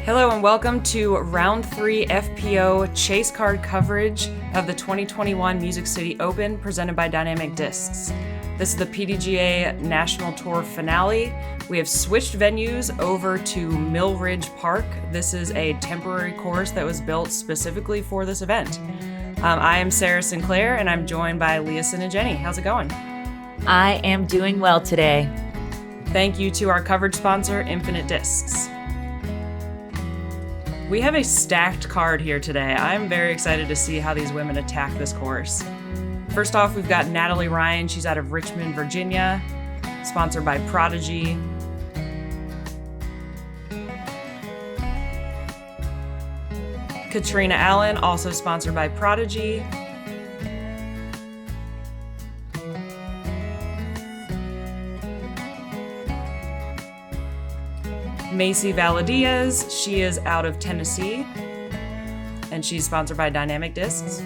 Hello and welcome to Round 3 FPO chase card coverage of the 2021 Music City Open presented by Dynamic Discs. This is the pdga National Tour finale. We have switched venues over to Mill Ridge Park. This is a temporary course that was built specifically for this event. I am Sarah Sinclair and I'm joined by Leah Tsinajinnie. How's it going? I am doing well today. Thank you to our coverage sponsor, Infinite Discs. We have a stacked card here today. I'm very excited to see how these women attack this course. First off, we've got Natalie Ryan. She's out of Richmond, Virginia, sponsored by Prodigy. Catrina Allen, also sponsored by Prodigy. Macie Velediaz, she is out of Tennessee, and she's sponsored by Dynamic Discs.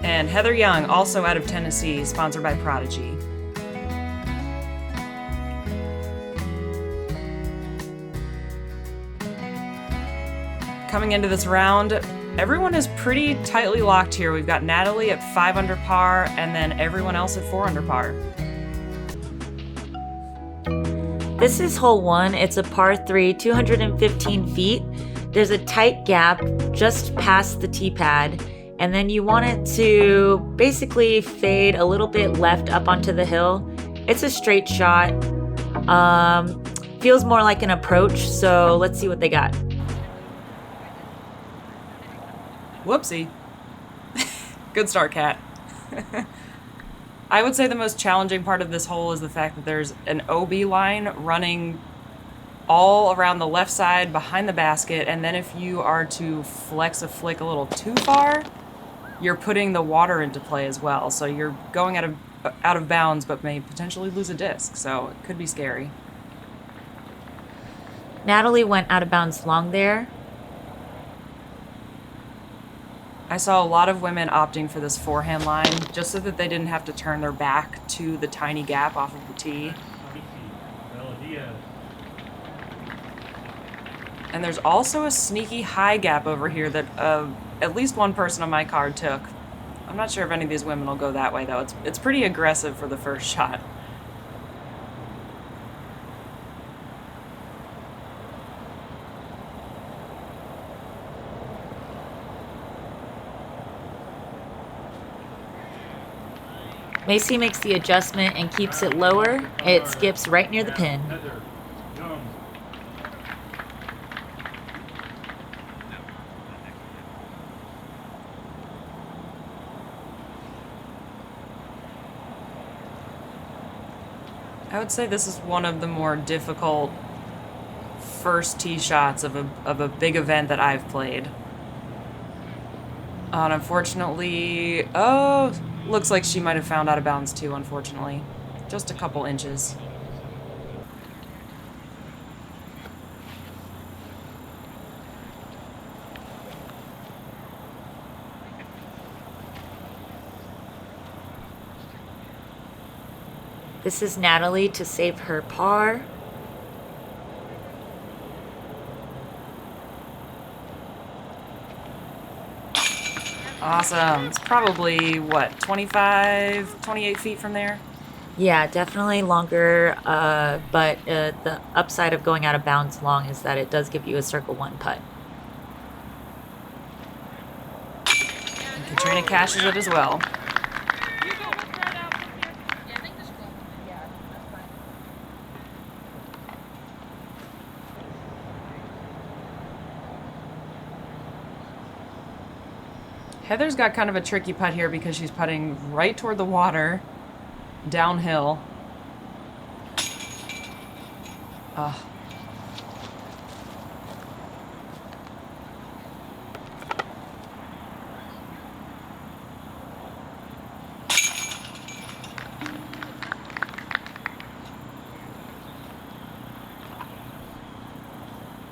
And Heather Young, also out of Tennessee, sponsored by Prodigy. Coming into this round, everyone is pretty tightly locked here. We've got Natalie at 5 under par, and then everyone else at 4 under par. This is hole 1. It's a par 3, 215 feet. There's a tight gap just past the tee pad, and then you want it to basically fade a little bit left up onto the hill. It's a straight shot. Feels more like an approach, so let's see what they got. Whoopsie. Good start, Kat. I would say the most challenging part of this hole is the fact that there's an OB line running all around the left side behind the basket, and then if you are to flex a flick a little too far, you're putting the water into play as well. So you're going out of bounds, but may potentially lose a disc, so it could be scary. Natalie went out of bounds long there. I saw a lot of women opting for this forehand line just so that they didn't have to turn their back to the tiny gap off of the tee. Velediaz. And there's also a sneaky high gap over here that at least one person on my card took. I'm not sure if any of these women will go that way though. It's pretty aggressive for the first shot. Macie makes the adjustment and keeps it lower. It skips right near the pin. Heather Young. I would say this is one of the more difficult first tee shots of a big event that I've played. And unfortunately, looks like she might have found out of bounds too, unfortunately. Just a couple inches. This is Natalie to save her par. Awesome. It's probably, what, 25, 28 feet from there? Yeah, definitely longer, but the upside of going out of bounds long is that it does give you a circle 1 putt. And Catrina cashes it as well. Heather's got kind of a tricky putt here because she's putting right toward the water, downhill. Ugh.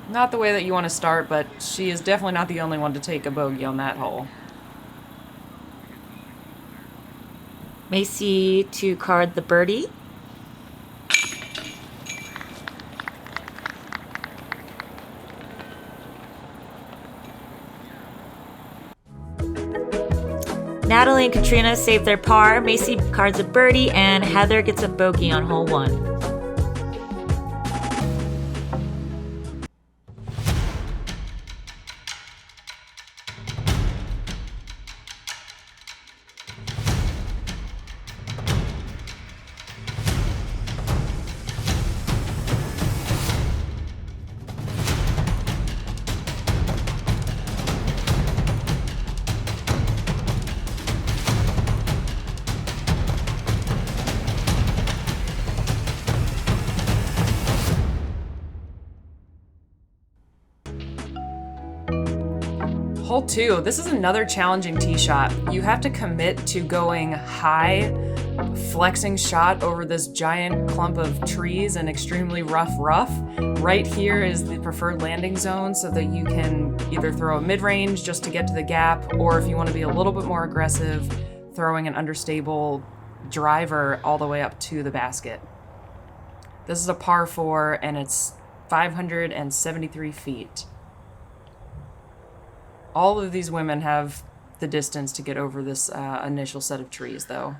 Not the way that you want to start, but she is definitely not the only one to take a bogey on that hole. Macie to card the birdie. Natalie and Catrina save their par, Macie cards a birdie, and Heather gets a bogey on hole 1. Hole 2, this is another challenging tee shot. You have to commit to going high, flexing shot over this giant clump of trees and extremely rough. Right here is the preferred landing zone so that you can either throw a mid-range just to get to the gap, or if you want to be a little bit more aggressive, throwing an understable driver all the way up to the basket. This is a par 4 and it's 573 feet. All of these women have the distance to get over this initial set of trees, though.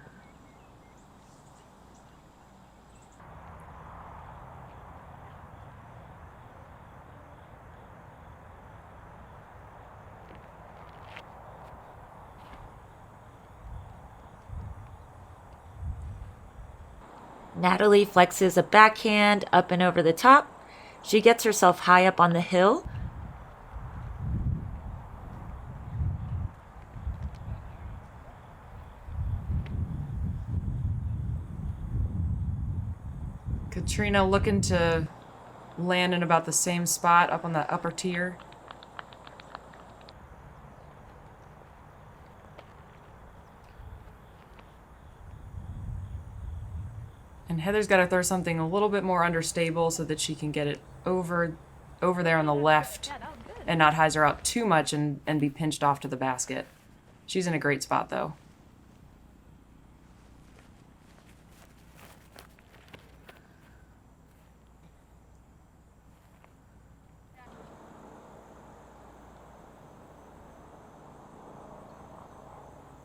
Natalie flexes a backhand up and over the top. She gets herself high up on the hill. Catrina looking to land in about the same spot up on the upper tier. And Heather's got to throw something a little bit more understable so that she can get it over there on the left and not hyzer out too much and be pinched off to the basket. She's in a great spot, though.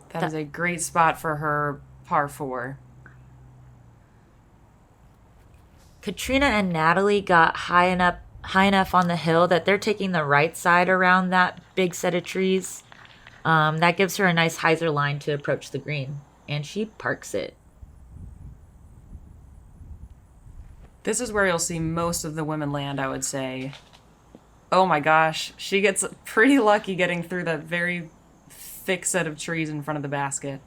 That is a great spot for her par 4. Catrina and Natalie got high enough on the hill that they're taking the right side around that big set of trees. That gives her a nice hyzer line to approach the green, and she parks it. This is where you'll see most of the women land, I would say. Oh my gosh, she gets pretty lucky getting through that very thick set of trees in front of the basket.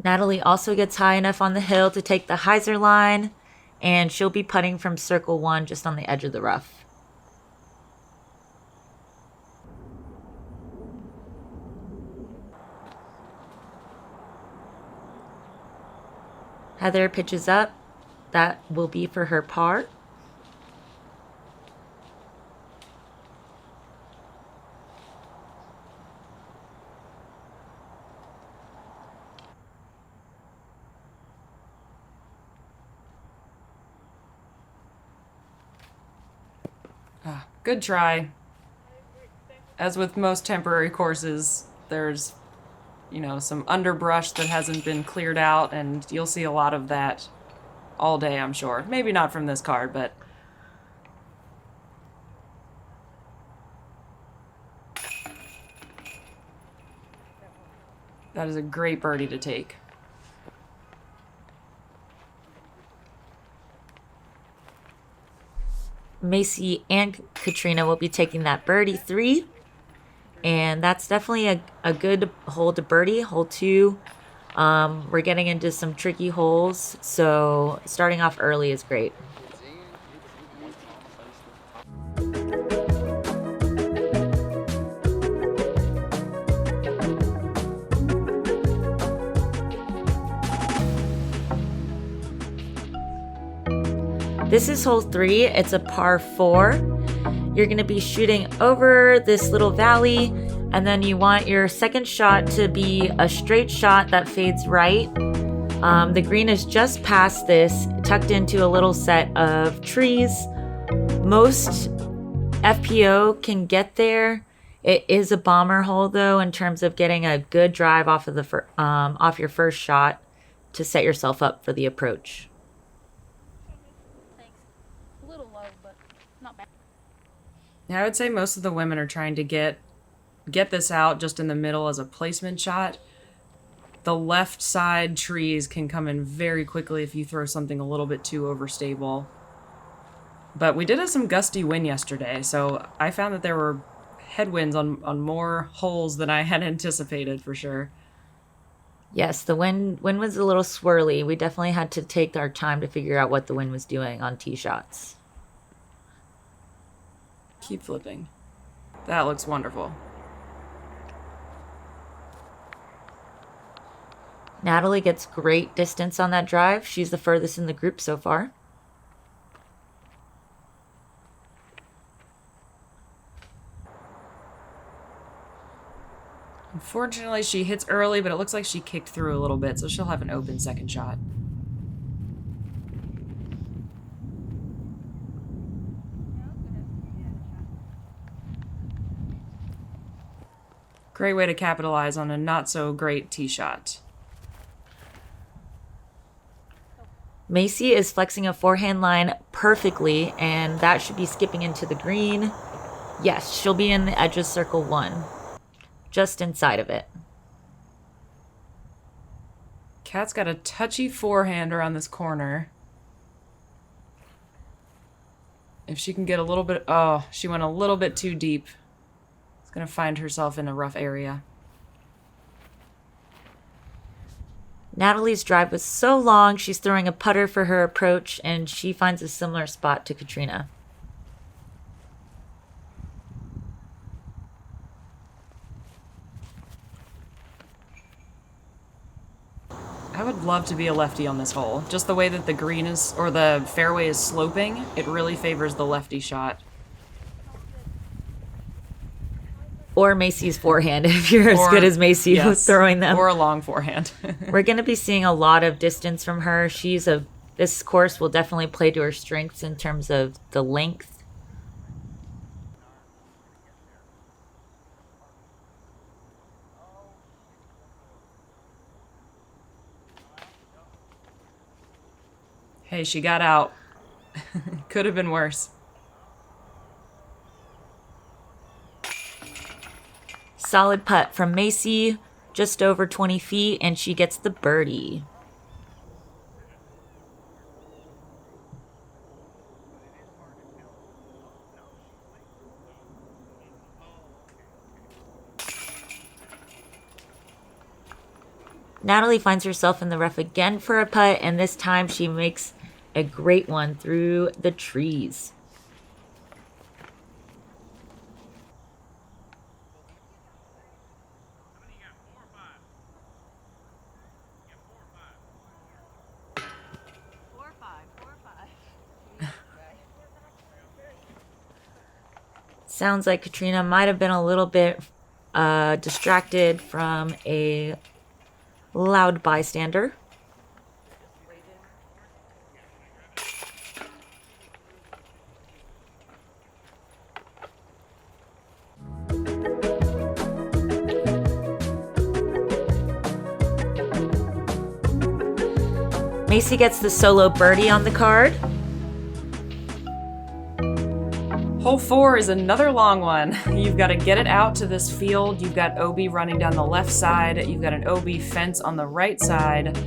Natalie also gets high enough on the hill to take the hyzer line, and she'll be putting from circle 1 just on the edge of the rough. Heather pitches up. That will be for her par. Good try. As with most temporary courses, there's, some underbrush that hasn't been cleared out, and you'll see a lot of that all day, I'm sure. Maybe not from this card, but... That is a great birdie to take. Macie and Catrina will be taking that birdie 3. And that's definitely a good hole to birdie. Hole 2. We're getting into some tricky holes, so starting off early is great. This is hole 3. It's a par 4. You're going to be shooting over this little valley, and then you want your second shot to be a straight shot that fades right. The green is just past this, tucked into a little set of trees. Most FPO can get there. It is a bomber hole though, in terms of getting a good drive off of the off your first shot to set yourself up for the approach. Thanks. A little low, but not bad. Yeah, I would say most of the women are trying to get this out just in the middle as a placement shot. The left side trees can come in very quickly if you throw something a little bit too overstable. But we did have some gusty wind yesterday, so I found that there were headwinds on more holes than I had anticipated for sure. Yes, the wind was a little swirly. We definitely had to take our time to figure out what the wind was doing on tee shots. Keep flipping. That looks wonderful. Natalie gets great distance on that drive. She's the furthest in the group so far. Unfortunately, she hits early, but it looks like she kicked through a little bit, so she'll have an open second shot. Great way to capitalize on a not-so-great tee shot. Macie is flexing a forehand line perfectly, and that should be skipping into the green. Yes, she'll be in the edge of circle 1. Just inside of it. Kat's got a touchy forehand around this corner. If she can get a little bit... Oh, she went a little bit too deep. She's going to find herself in a rough area. Natalie's drive was so long, she's throwing a putter for her approach, and she finds a similar spot to Catrina. I would love to be a lefty on this hole. Just the way that the green is, or the fairway is sloping, it really favors the lefty shot. Or Macie's forehand, if you're as good as Macie yes, throwing them. Or a long forehand. We're going to be seeing a lot of distance from her. This course will definitely play to her strengths in terms of the length. Hey, she got out. Could have been worse. Solid putt from Macie, just over 20 feet, and she gets the birdie. Natalie finds herself in the rough again for a putt, and this time she makes a great one through the trees. Sounds like Catrina might have been a little bit distracted from a loud bystander. Macie gets the solo birdie on the card. Hole 4 is another long one. You've got to get it out to this field. You've got OB running down the left side. You've got an OB fence on the right side.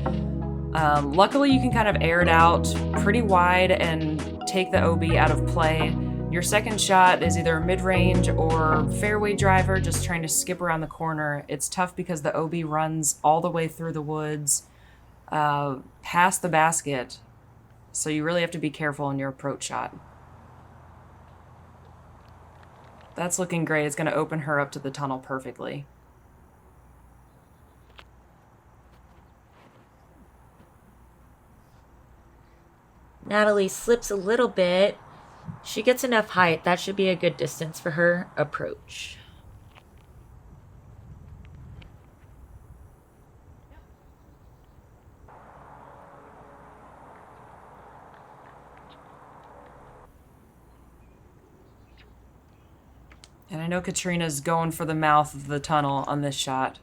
Luckily, you can kind of air it out pretty wide and take the OB out of play. Your second shot is either a mid-range or fairway driver, just trying to skip around the corner. It's tough because the OB runs all the way through the woods, past the basket. So you really have to be careful in your approach shot. That's looking great. It's going to open her up to the tunnel perfectly. Natalie slips a little bit. She gets enough height. That should be a good distance for her approach. I know Catrina's going for the mouth of the tunnel on this shot.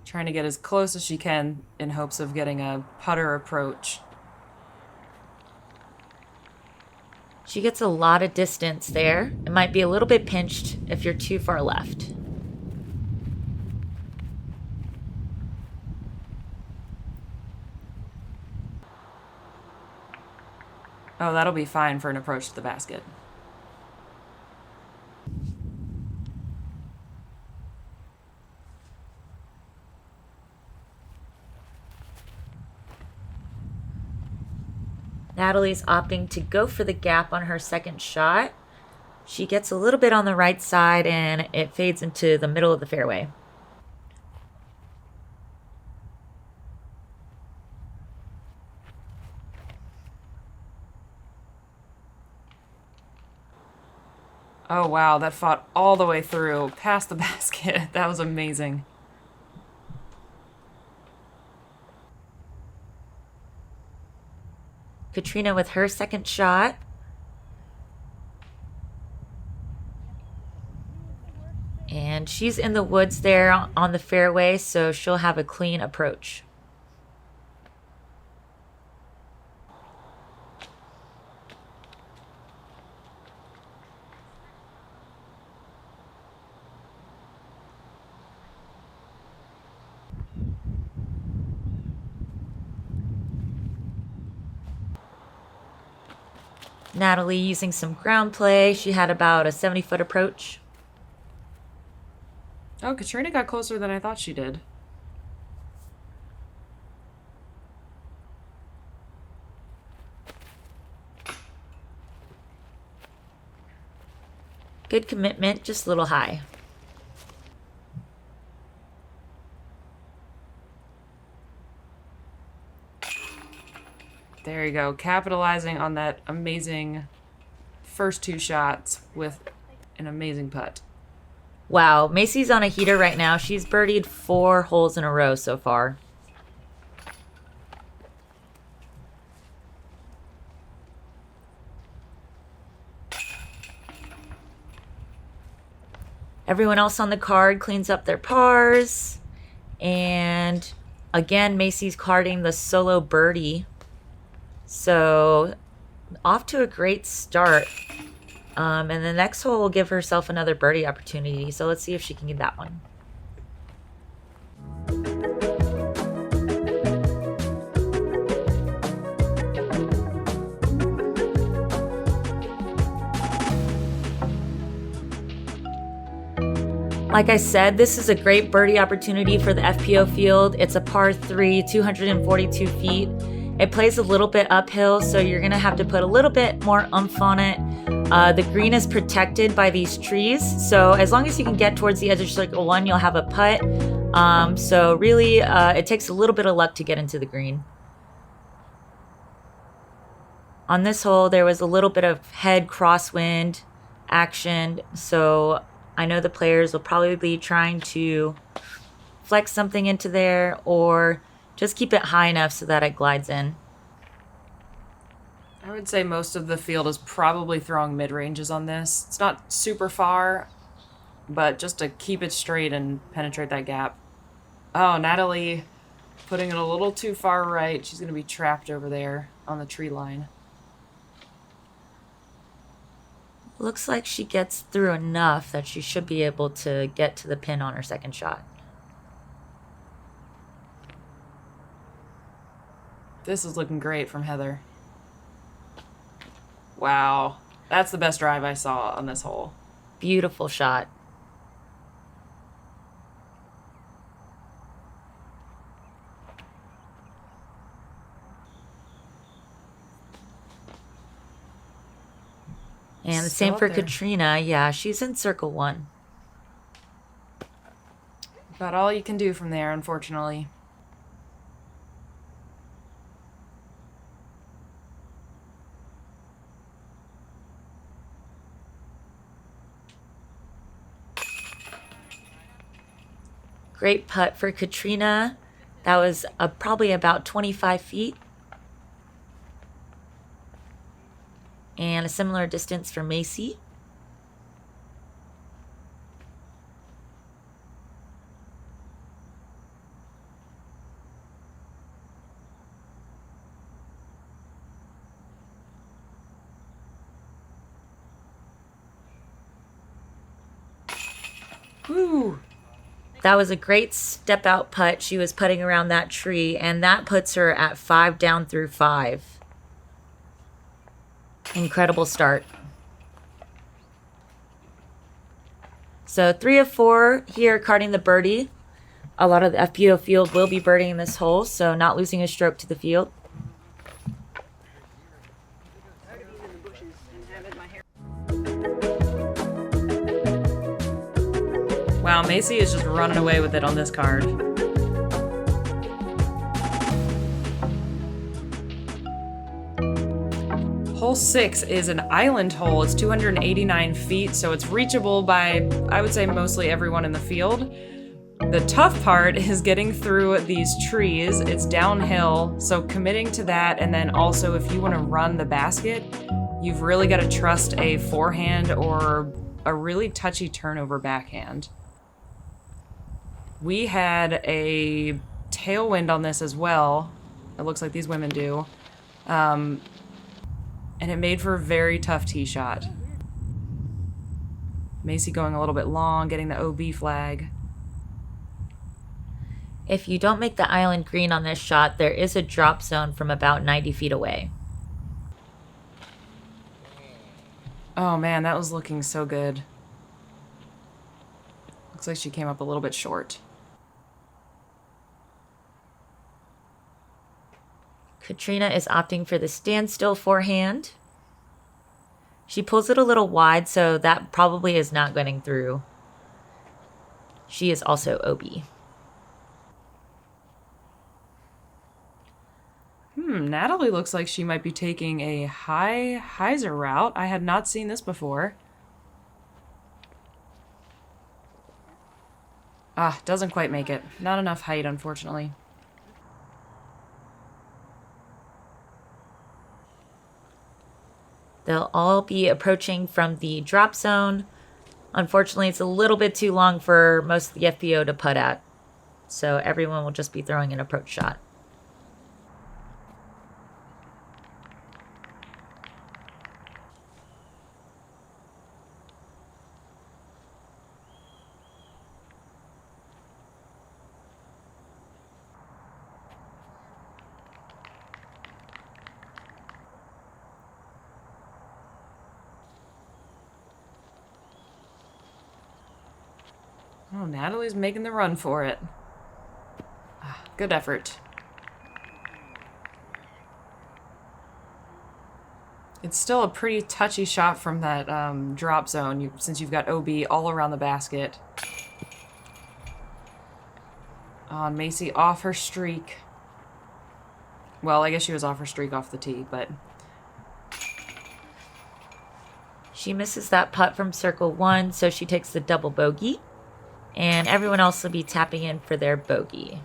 Trying to get as close as she can in hopes of getting a putter approach. She gets a lot of distance there. It might be a little bit pinched if you're too far left. Oh, that'll be fine for an approach to the basket. Natalie's opting to go for the gap on her second shot. She gets a little bit on the right side and it fades into the middle of the fairway. Oh wow, that fought all the way through, past the basket. That was amazing. Catrina with her second shot. And she's in the woods there on the fairway, so she'll have a clean approach. Natalie using some ground play. She had about a 70-foot approach. Oh, Catrina got closer than I thought she did. Good commitment, just a little high. There you go, capitalizing on that amazing first two shots with an amazing putt. Wow, Macie's on a heater right now. She's birdied 4 holes in a row so far. Everyone else on the card cleans up their pars. And again, Macie's carding the solo birdie. So off to a great start. And the next hole will give herself another birdie opportunity. So let's see if she can get that one. Like I said, this is a great birdie opportunity for the FPO field. It's a par 3, 242 feet. It plays a little bit uphill, so you're going to have to put a little bit more oomph on it. The green is protected by these trees, so as long as you can get towards the edge of circle 1, you'll have a putt. So really, it takes a little bit of luck to get into the green. On this hole, there was a little bit of head crosswind action, so I know the players will probably be trying to flex something into there or just keep it high enough so that it glides in. I would say most of the field is probably throwing mid-ranges on this. It's not super far, but just to keep it straight and penetrate that gap. Oh, Natalie putting it a little too far right. She's going to be trapped over there on the tree line. Looks like she gets through enough that she should be able to get to the pin on her second shot. This is looking great from Heather. Wow. That's the best drive I saw on this hole. Beautiful shot. And the Still same up for there. Catrina. Yeah, she's in circle 1. About all you can do from there, unfortunately. Great putt for Catrina. That was probably about 25 feet. And a similar distance for Macie. Woo! That was a great step out putt. She was putting around that tree, and that puts her at 5 down through 5. Incredible start. So 3 of 4 here carding the birdie. A lot of the FPO field will be birdieing this hole, so not losing a stroke to the field. Wow, Macie is just running away with it on this card. Hole 6 is an island hole. It's 289 feet, so it's reachable by, I would say, mostly everyone in the field. The tough part is getting through these trees. It's downhill, so committing to that, and then also if you want to run the basket, you've really got to trust a forehand or a really touchy turnover backhand. We had a tailwind on this as well. It looks like these women do. And it made for a very tough tee shot. Macie going a little bit long, getting the OB flag. If you don't make the island green on this shot, there is a drop zone from about 90 feet away. Oh man, that was looking so good. Looks like she came up a little bit short. Catrina is opting for the standstill forehand. She pulls it a little wide, so that probably is not getting through. She is also OB. Natalie looks like she might be taking a high hyzer route. I had not seen this before. Doesn't quite make it. Not enough height, unfortunately. They'll all be approaching from the drop zone. Unfortunately, it's a little bit too long for most of the FPO to putt at. So everyone will just be throwing an approach shot. Oh, Natalie's making the run for it. Good effort. It's still a pretty touchy shot from that drop zone, since you've got OB all around the basket. Macie off her streak. Well, I guess she was off her streak off the tee, but... She misses that putt from circle 1, so she takes the double bogey. And everyone else will be tapping in for their bogey.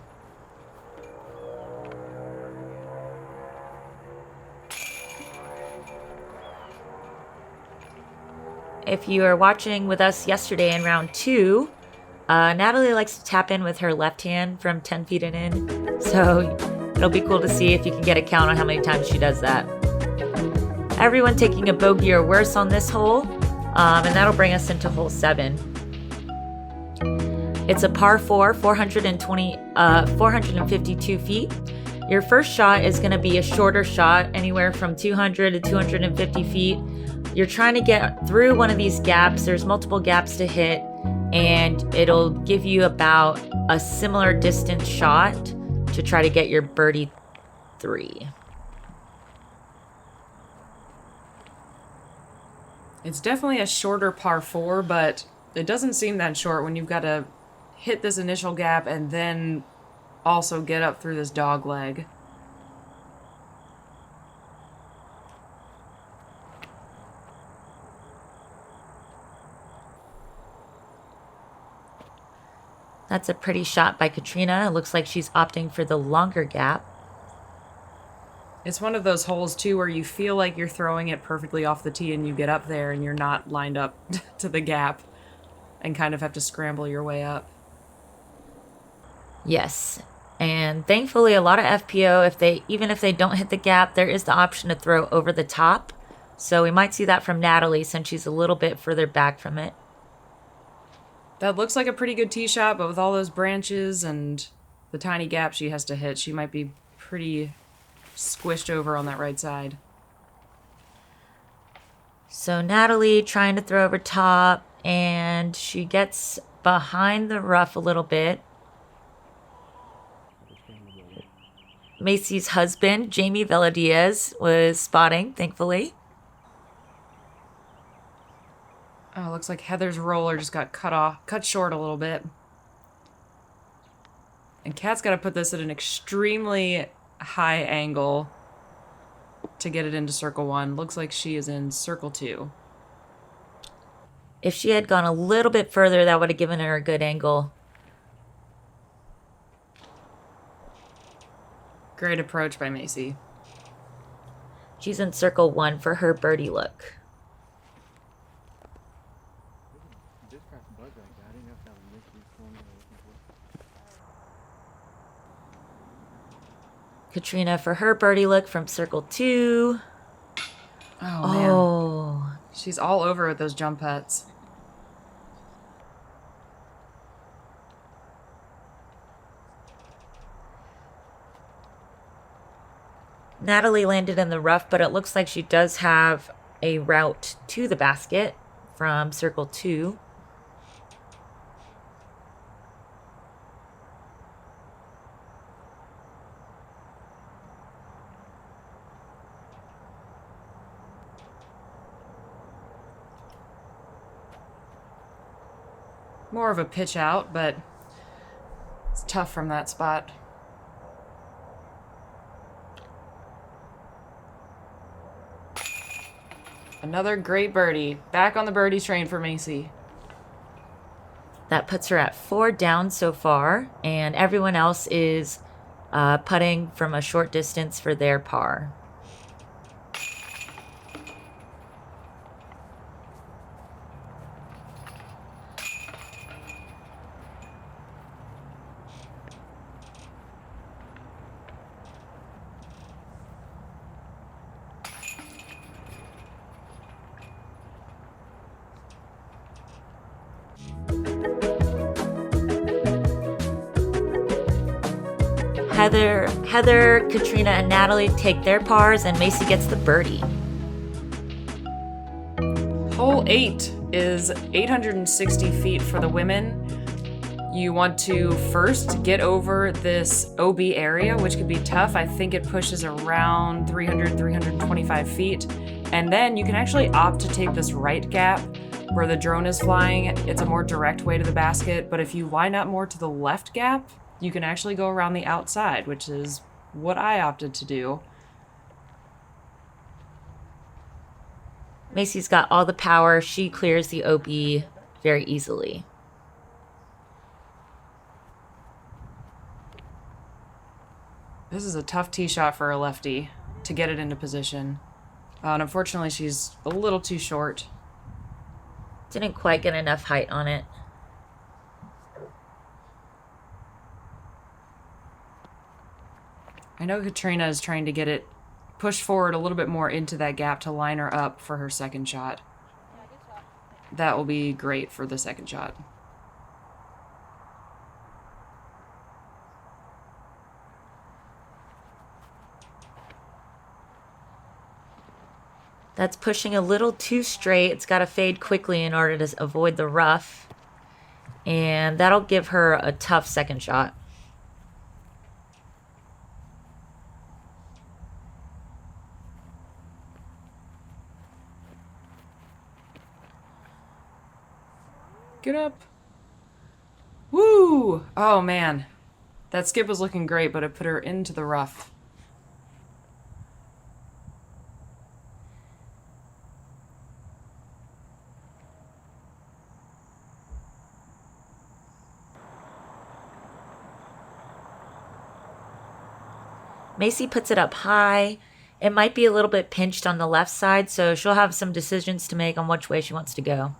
If you are watching with us yesterday in round 2, Natalie likes to tap in with her left hand from 10 feet and in. So it'll be cool to see if you can get a count on how many times she does that. Everyone taking a bogey or worse on this hole, and that'll bring us into hole 7. It's a par 4, 452 feet. Your first shot is going to be a shorter shot, anywhere from 200 to 250 feet. You're trying to get through one of these gaps. There's multiple gaps to hit, and it'll give you about a similar distance shot to try to get your birdie 3. It's definitely a shorter par 4, but it doesn't seem that short when you've got to hit this initial gap and then also get up through this dog leg. That's a pretty shot by Catrina. It looks like she's opting for the longer gap. It's one of those holes, too, where you feel like you're throwing it perfectly off the tee and you get up there and you're not lined up to the gap and kind of have to scramble your way up. Yes. And thankfully, a lot of FPO, even if they don't hit the gap, there is the option to throw over the top. So we might see that from Natalie since she's a little bit further back from it. That looks like a pretty good tee shot, but with all those branches and the tiny gap she has to hit, she might be pretty squished over on that right side. So Natalie trying to throw over top, and she gets behind the rough a little bit. Macie's husband, Jamie Velediaz, was spotting, thankfully. Oh, looks like Heather's roller just got cut short a little bit. And Kat's got to put this at an extremely high angle to get it into circle 1. Looks like she is in circle 2. If she had gone a little bit further, that would have given her a good angle. Great approach by Macie. She's in circle 1 for her birdie look. Catrina for her birdie look from circle 2. Oh, man. Oh. She's all over with those jump putts. Natalie landed in the rough, but it looks like she does have a route to the basket from circle 2. More of a pitch out, but it's tough from that spot. Another great birdie. Back on the birdie train for Macie. That puts her at 4 down so far, and everyone else is putting from a short distance for their par. Heather, Catrina, and Natalie take their pars, and Macie gets the birdie. Hole 8 is 860 feet for the women. You want to first get over this OB area, which could be tough. I think it pushes around 300, 325 feet. And then you can actually opt to take this right gap where the drone is flying. It's a more direct way to the basket. But if you line up more to the left gap, you can actually go around the outside, which is what I opted to do. Macie's got all the power. She clears the OB very easily. This is a tough tee shot for a lefty to get it into position. And unfortunately, she's a little too short. Didn't quite get enough height on it. I know Catrina is trying to get it pushed forward a little bit more into that gap to line her up for her second shot. That will be great for the second shot. That's pushing a little too straight. It's got to fade quickly in order to avoid the rough. And that'll give her a tough second shot. Get up. Woo! Oh, man. That skip was looking great, but it put her into the rough. Macie puts it up high. It might be a little bit pinched on the left side, so she'll have some decisions to make on which way she wants to go.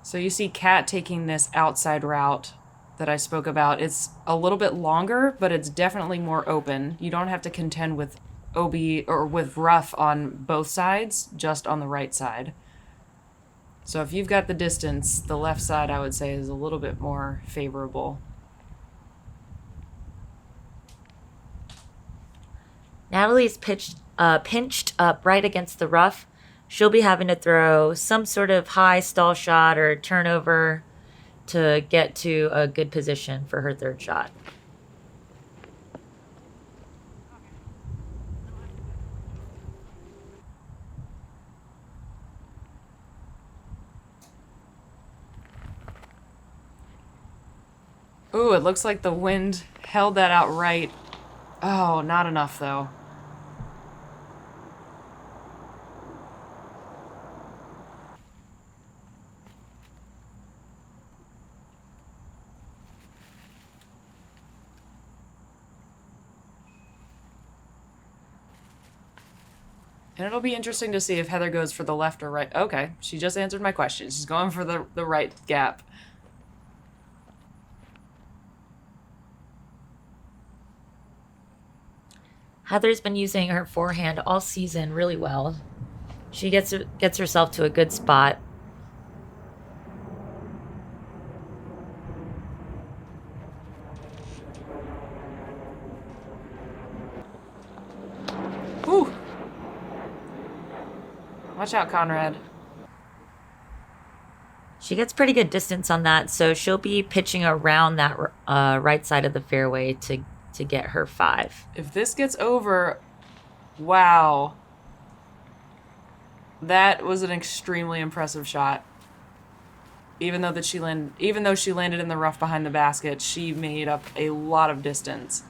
So you see Kat taking this outside route that I spoke about. It's a little bit longer, but it's definitely more open. You don't have to contend with OB or with rough on both sides, just on the right side. So if you've got the distance, the left side, I would say, is a little bit more favorable. Natalie's pinched up right against the rough. She'll be having to throw some sort of high stall shot or turnover to get to a good position for her third shot. Ooh, it looks like the wind held that out right. Oh, not enough though. And it'll be interesting to see if Heather goes for the left or right. Okay, she just answered my question. She's going for the right gap. Heather's been using her forehand all season really well. She gets herself to a good spot. Whew. Watch out, Conrad. She gets pretty good distance on that, so she'll be pitching around that right side of the fairway to get her 5. If this gets over, wow. That was an extremely impressive shot. Even though she landed in the rough behind the basket, she made up a lot of distance.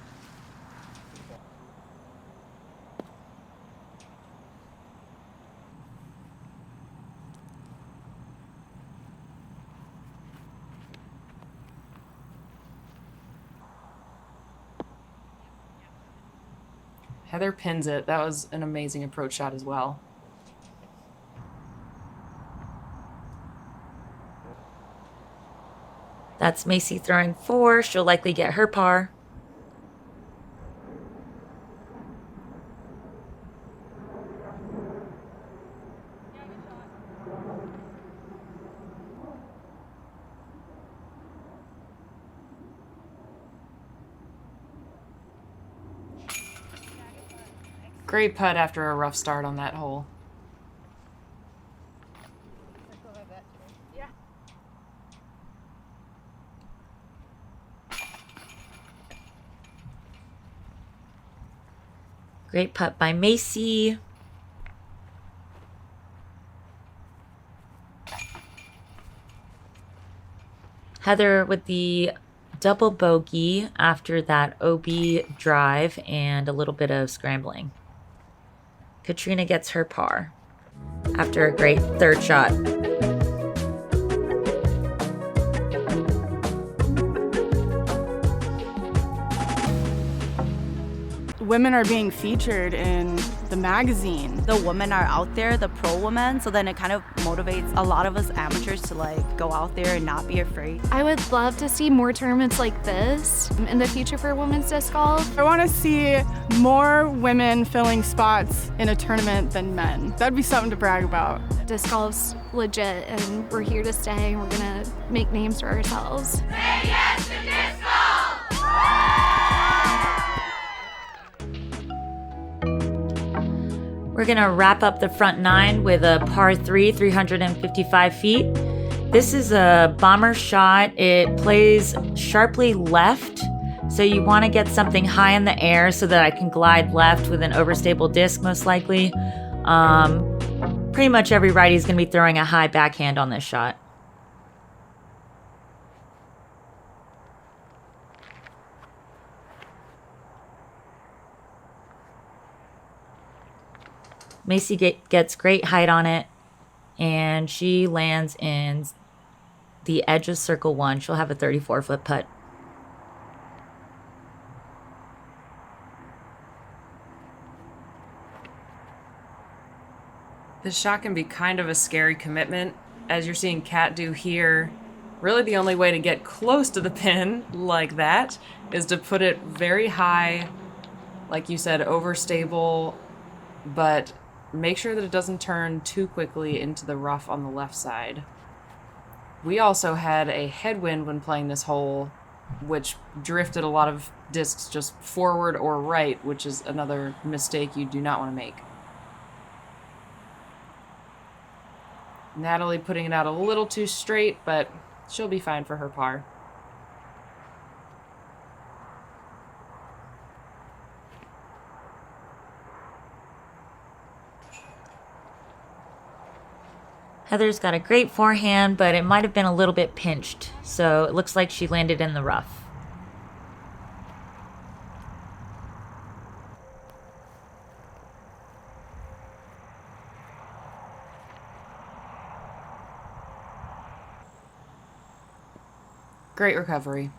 Heather pins it. That was an amazing approach shot as well. That's Macie throwing 4. She'll likely get her par. Great putt after a rough start on that hole. Great putt by Macie. Heather with the double bogey after that OB drive and a little bit of scrambling. Catrina gets her par after a great third shot. Women are being featured in the magazine. The women are out there, the pro women, so then it kind of motivates a lot of us amateurs to like go out there and not be afraid. I would love to see more tournaments like this in the future for women's disc golf. I want to see more women filling spots in a tournament than men. That'd be something to brag about. Disc golf's legit and we're here to stay and we're gonna make names for ourselves. Say yes to disc golf! We're going to wrap up the front 9 with a par 3, 355 feet. This is a bomber shot. It plays sharply left, so you want to get something high in the air so that I can glide left with an overstable disc, most likely. Pretty much every righty is going to be throwing a high backhand on this shot. Macie gets great height on it, and she lands in the edge of circle 1. She'll have a 34-foot putt. This shot can be kind of a scary commitment, as you're seeing Kat do here. Really the only way to get close to the pin like that is to put it very high, like you said, overstable, but make sure that it doesn't turn too quickly into the rough on the left side. We also had a headwind when playing this hole, which drifted a lot of discs just forward or right, which is another mistake you do not want to make. Natalie putting it out a little too straight, but she'll be fine for her par. Heather's got a great forehand, but it might have been a little bit pinched, so it looks like she landed in the rough. Great recovery.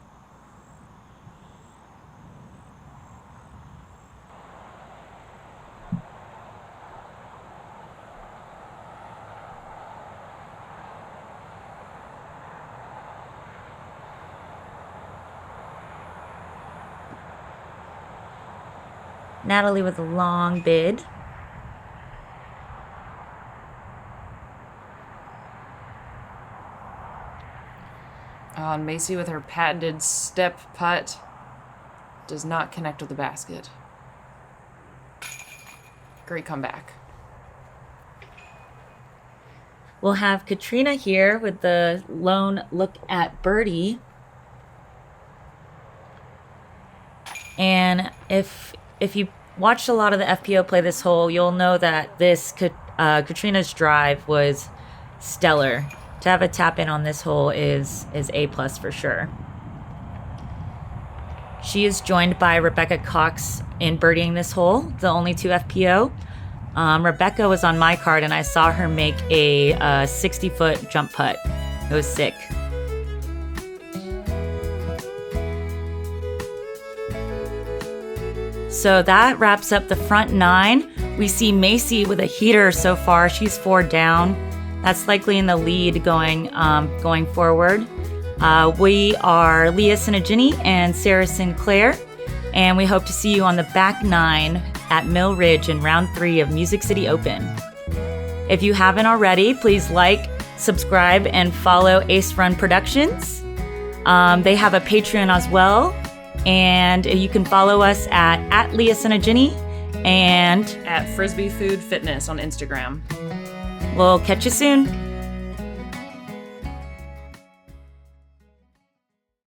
Natalie with a long bid. And Macie with her patented step putt does not connect with the basket. Great comeback. We'll have Catrina here with the lone look at birdie. And if you watched a lot of the FPO play this hole, you'll know that this Catrina's drive was stellar. To have a tap in on this hole is A+ for sure. She is joined by Rebecca Cox in birdieing this hole, the only 2 FPO. Rebecca was on my card and I saw her make a 60-foot jump putt. It was sick. So that wraps up the front 9. We see Macie with a heater so far. She's 4 down. That's likely in the lead going forward. We are Leah Tsinajinnie and Sarah Sinclair, and we hope to see you on the back 9 at Mill Ridge in round 3 of Music City Open. If you haven't already, please like, subscribe, and follow Ace Run Productions. They have a Patreon as well, and you can follow us at Leah Tsinajinnie and At Frisbee Food Fitness on Instagram. we'll catch you soon.